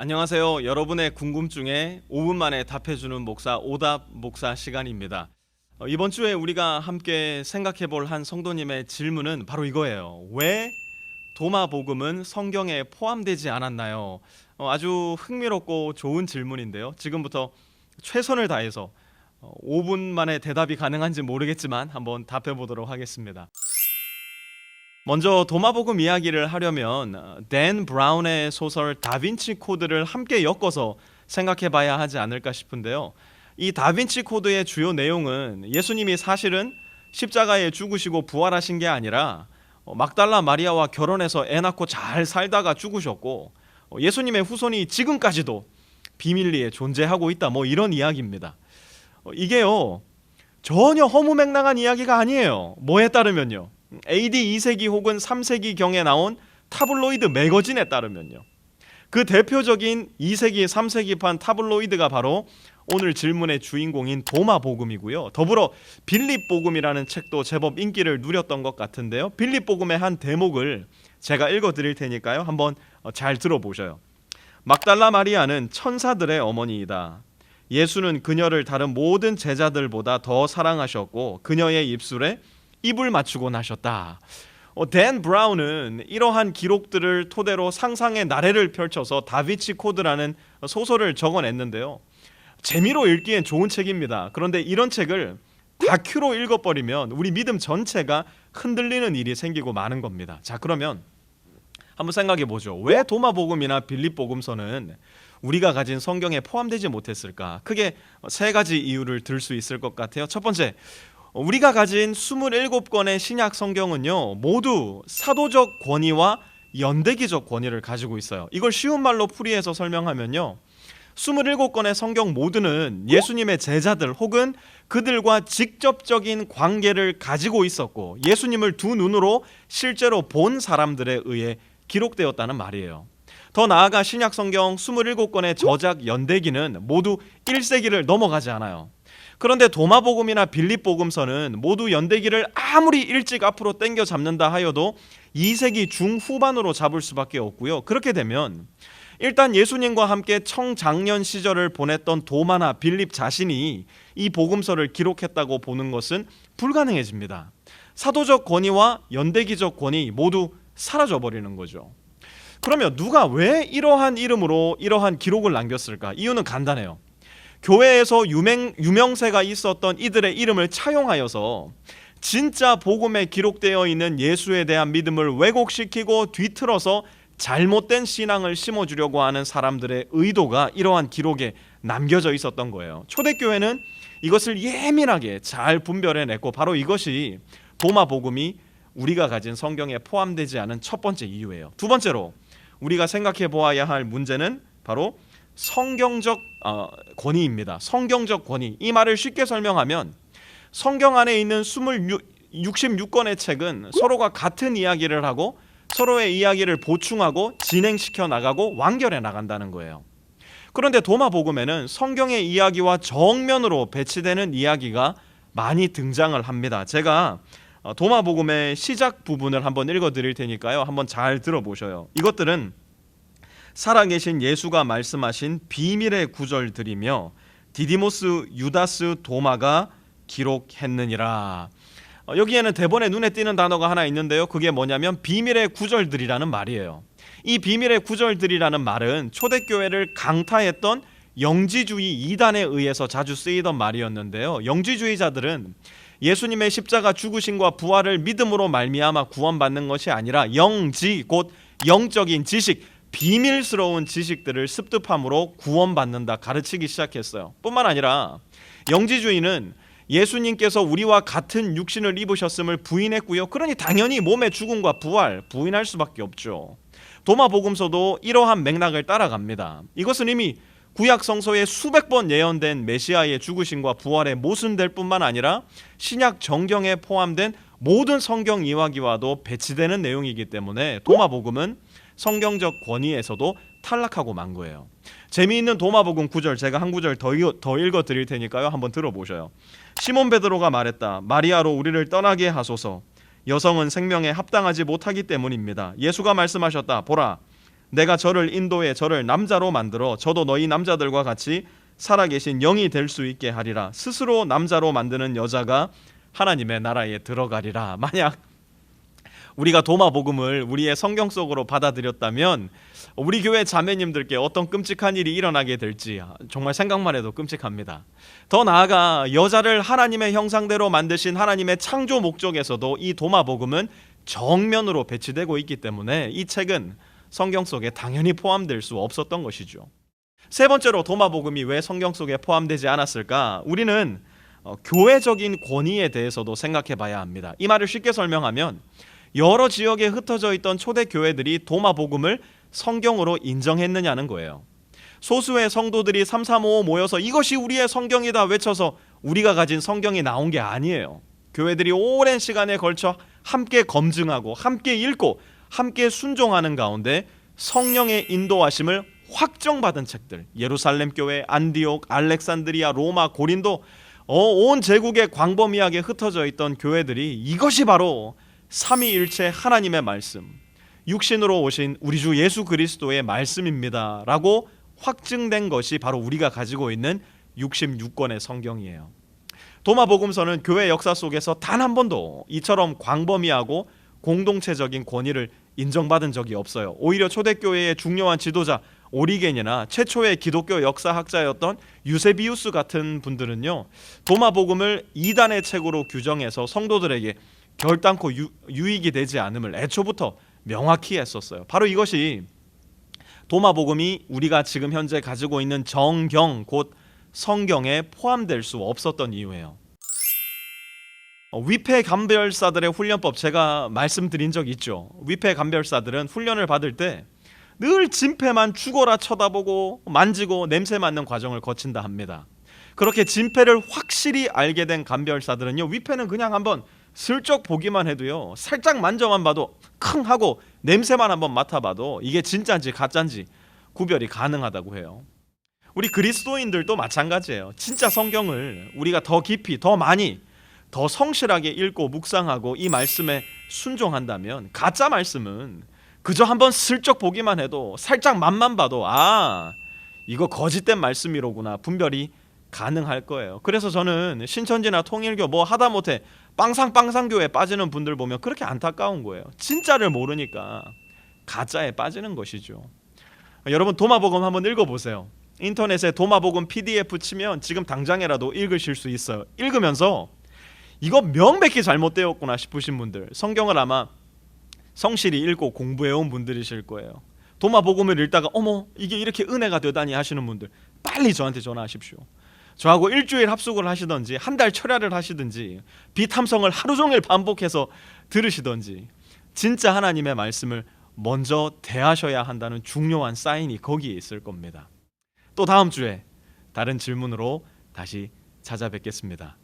안녕하세요. 여러분의 궁금증에 5분 만에 답해주는 목사 오답 목사 시간입니다. 이번 주에 우리가 함께 생각해 볼 한 성도님의 질문은 바로 이거예요. 왜 도마복음은 성경에 포함되지 않았나요? 아주 흥미롭고 좋은 질문인데요. 지금부터 최선을 다해서 5분 만에 대답이 가능한지 모르겠지만 한번 답해 보도록 하겠습니다. 먼저 도마복음 이야기를 하려면 댄 브라운의 소설 다빈치 코드를 함께 엮어서 생각해 봐야 하지 않을까 싶은데요. 이 다빈치 코드의 주요 내용은 예수님이 사실은 십자가에 죽으시고 부활하신 게 아니라 막달라 마리아와 결혼해서 애 낳고 잘 살다가 죽으셨고 예수님의 후손이 지금까지도 비밀리에 존재하고 있다, 이런 이야기입니다. 이게요 전혀 허무맹랑한 이야기가 아니에요. 뭐에 따르면요, AD 2세기 혹은 3세기경에 나온 타블로이드 매거진에 따르면요, 그 대표적인 2세기, 3세기판 타블로이드가 바로 오늘 질문의 주인공인 도마복음이고요. 더불어 빌립복음이라는 책도 제법 인기를 누렸던 것 같은데요. 빌립복음의 한 대목을 제가 읽어드릴 테니까요, 한번 잘 들어보셔요. 막달라 마리아는 천사들의 어머니이다. 예수는 그녀를 다른 모든 제자들보다 더 사랑하셨고 그녀의 입술에 입을 맞추곤 하셨다. 댄 브라운은 이러한 기록들을 토대로 상상의 나래를 펼쳐서 다빈치 코드라는 소설을 적어냈는데요. 재미로 읽기엔 좋은 책입니다. 그런데 이런 책을 다큐로 읽어버리면 우리 믿음 전체가 흔들리는 일이 생기고 마는 겁니다. 자, 그러면 한번 생각해 보죠. 왜 도마복음이나 빌립복음서는 우리가 가진 성경에 포함되지 못했을까? 크게 세 가지 이유를 들 수 있을 것 같아요. 첫 번째, 우리가 가진 27권의 신약 성경은요 모두 사도적 권위와 연대기적 권위를 가지고 있어요. 이걸 쉬운 말로 풀이해서 설명하면요, 27권의 성경 모두는 예수님의 제자들 혹은 그들과 직접적인 관계를 가지고 있었고 예수님을 두 눈으로 실제로 본 사람들에 의해 기록되었다는 말이에요. 더 나아가 신약 성경 27권의 저작 연대기는 모두 1세기를 넘어가지 않아요. 그런데 도마복음이나 빌립복음서는 모두 연대기를 아무리 일찍 앞으로 당겨 잡는다 하여도 2세기 중후반으로 잡을 수밖에 없고요. 그렇게 되면 일단 예수님과 함께 청장년 시절을 보냈던 도마나 빌립 자신이 이 복음서를 기록했다고 보는 것은 불가능해집니다. 사도적 권위와 연대기적 권위 모두 사라져버리는 거죠. 그러면 누가 왜 이러한 이름으로 이러한 기록을 남겼을까? 이유는 간단해요. 교회에서 유명세가 있었던 이들의 이름을 차용하여서 진짜 복음에 기록되어 있는 예수에 대한 믿음을 왜곡시키고 뒤틀어서 잘못된 신앙을 심어주려고 하는 사람들의 의도가 이러한 기록에 남겨져 있었던 거예요. 초대교회는 이것을 예민하게 잘 분별해냈고 바로 이것이 도마복음이 우리가 가진 성경에 포함되지 않은 첫 번째 이유예요. 두 번째로 우리가 생각해 보아야 할 문제는 바로 성경적 권위입니다. 성경적 권위. 이 말을 쉽게 설명하면 성경 안에 있는 66권의 책은 서로가 같은 이야기를 하고 서로의 이야기를 보충하고 진행시켜 나가고 완결해 나간다는 거예요. 그런데 도마복음에는 성경의 이야기와 정면으로 배치되는 이야기가 많이 등장을 합니다. 제가 도마복음의 시작 부분을 한번 읽어드릴 테니까요, 한번 잘 들어보셔요. 이것들은 살아계신 예수가 말씀하신 비밀의 구절들이며 디디모스, 유다스, 도마가 기록했느니라. 여기에는 대본에 눈에 띄는 단어가 하나 있는데요, 그게 뭐냐면 비밀의 구절들이라는 말이에요. 이 비밀의 구절들이라는 말은 초대교회를 강타했던 영지주의 이단에 의해서 자주 쓰이던 말이었는데요, 영지주의자들은 예수님의 십자가 죽으심과 부활을 믿음으로 말미암아 구원받는 것이 아니라 영지, 곧 영적인 지식, 비밀스러운 지식들을 습득함으로 구원받는다 가르치기 시작했어요. 뿐만 아니라 영지주의는 예수님께서 우리와 같은 육신을 입으셨음을 부인했고요. 그러니 당연히 몸의 죽음과 부활 부인할 수밖에 없죠. 도마복음서도 이러한 맥락을 따라갑니다. 이것은 이미 구약 성서에 수백 번 예언된 메시아의 죽으심과 부활에 모순될 뿐만 아니라 신약 정경에 포함된 모든 성경 이야기와도 배치되는 내용이기 때문에 도마복음은 성경적 권위에서도 탈락하고 만 거예요. 재미있는 도마복음 구절 제가 한 구절 더 읽어드릴 테니까요, 한번 들어보셔요. 시몬 베드로가 말했다. 마리아로 우리를 떠나게 하소서. 여성은 생명에 합당하지 못하기 때문입니다. 예수가 말씀하셨다. 보라, 내가 저를 인도해 저를 남자로 만들어 저도 너희 남자들과 같이 살아계신 영이 될 수 있게 하리라. 스스로 남자로 만드는 여자가 하나님의 나라에 들어가리라. 만약 우리가 도마복음을 우리의 성경 속으로 받아들였다면 우리 교회 자매님들께 어떤 끔찍한 일이 일어나게 될지 정말 생각만 해도 끔찍합니다. 더 나아가 여자를 하나님의 형상대로 만드신 하나님의 창조 목적에서도 이 도마복음은 정면으로 배치되고 있기 때문에 이 책은 성경 속에 당연히 포함될 수 없었던 것이죠. 세 번째로 도마복음이 왜 성경 속에 포함되지 않았을까? 우리는 교회적인 권위에 대해서도 생각해 봐야 합니다. 이 말을 쉽게 설명하면 여러 지역에 흩어져 있던 초대 교회들이 도마복음을 성경으로 인정했느냐는 거예요. 소수의 성도들이 335 모여서 이것이 우리의 성경이다 외쳐서 우리가 가진 성경이 나온 게 아니에요. 교회들이 오랜 시간에 걸쳐 함께 검증하고 함께 읽고 함께 순종하는 가운데 성령의 인도하심을 확정받은 책들, 예루살렘 교회, 안디옥, 알렉산드리아, 로마, 고린도, 온 제국에 광범위하게 흩어져 있던 교회들이 이것이 바로 삼위일체 하나님의 말씀, 육신으로 오신 우리 주 예수 그리스도의 말씀입니다 라고 확증된 것이 바로 우리가 가지고 있는 66권의 성경이에요. 도마복음서는 교회 역사 속에서 단 한 번도 이처럼 광범위하고 공동체적인 권위를 인정받은 적이 없어요. 오히려 초대교회의 중요한 지도자 오리겐이나 최초의 기독교 역사학자였던 유세비우스 같은 분들은요, 도마복음을 이단의 책으로 규정해서 성도들에게 결단코 유익이 되지 않음을 애초부터 명확히 했었어요. 바로 이것이 도마복음이 우리가 지금 현재 가지고 있는 정경, 곧 성경에 포함될 수 없었던 이유예요. 위패 감별사들의 훈련법 제가 말씀드린 적 있죠. 위패 감별사들은 훈련을 받을 때 늘 진패만 죽어라 쳐다보고 만지고 냄새 맡는 과정을 거친다 합니다. 그렇게 진패를 확실히 알게 된 감별사들은요, 위패는 그냥 한번 슬쩍 보기만 해도요, 살짝 만져만 봐도 킁 하고 냄새만 한번 맡아봐도 이게 진짜인지 가짜인지 구별이 가능하다고 해요. 우리 그리스도인들도 마찬가지예요. 진짜 성경을 우리가 더 깊이, 더 많이, 더 성실하게 읽고 묵상하고 이 말씀에 순종한다면 가짜 말씀은 그저 한번 슬쩍 보기만 해도 살짝 맛만 봐도 이거 거짓된 말씀이로구나 분별이 가능할 거예요. 그래서 저는 신천지나 통일교 뭐 하다못해 빵상빵상교에 빠지는 분들 보면 그렇게 안타까운 거예요. 진짜를 모르니까 가짜에 빠지는 것이죠. 여러분 도마복음 한번 읽어보세요. 인터넷에 도마복음 PDF 치면 지금 당장이라도 읽으실 수 있어요. 읽으면서 이거 명백히 잘못되었구나 싶으신 분들, 성경을 아마 성실히 읽고 공부해온 분들이실 거예요. 도마복음을 읽다가 어머 이게 이렇게 은혜가 되다니 하시는 분들 빨리 저한테 전화하십시오. 저하고 일주일 합숙을 하시든지 한 달 철야를 하시든지 비탐성을 하루 종일 반복해서 들으시든지 진짜 하나님의 말씀을 먼저 대하셔야 한다는 중요한 사인이 거기에 있을 겁니다. 또 다음 주에 다른 질문으로 다시 찾아뵙겠습니다.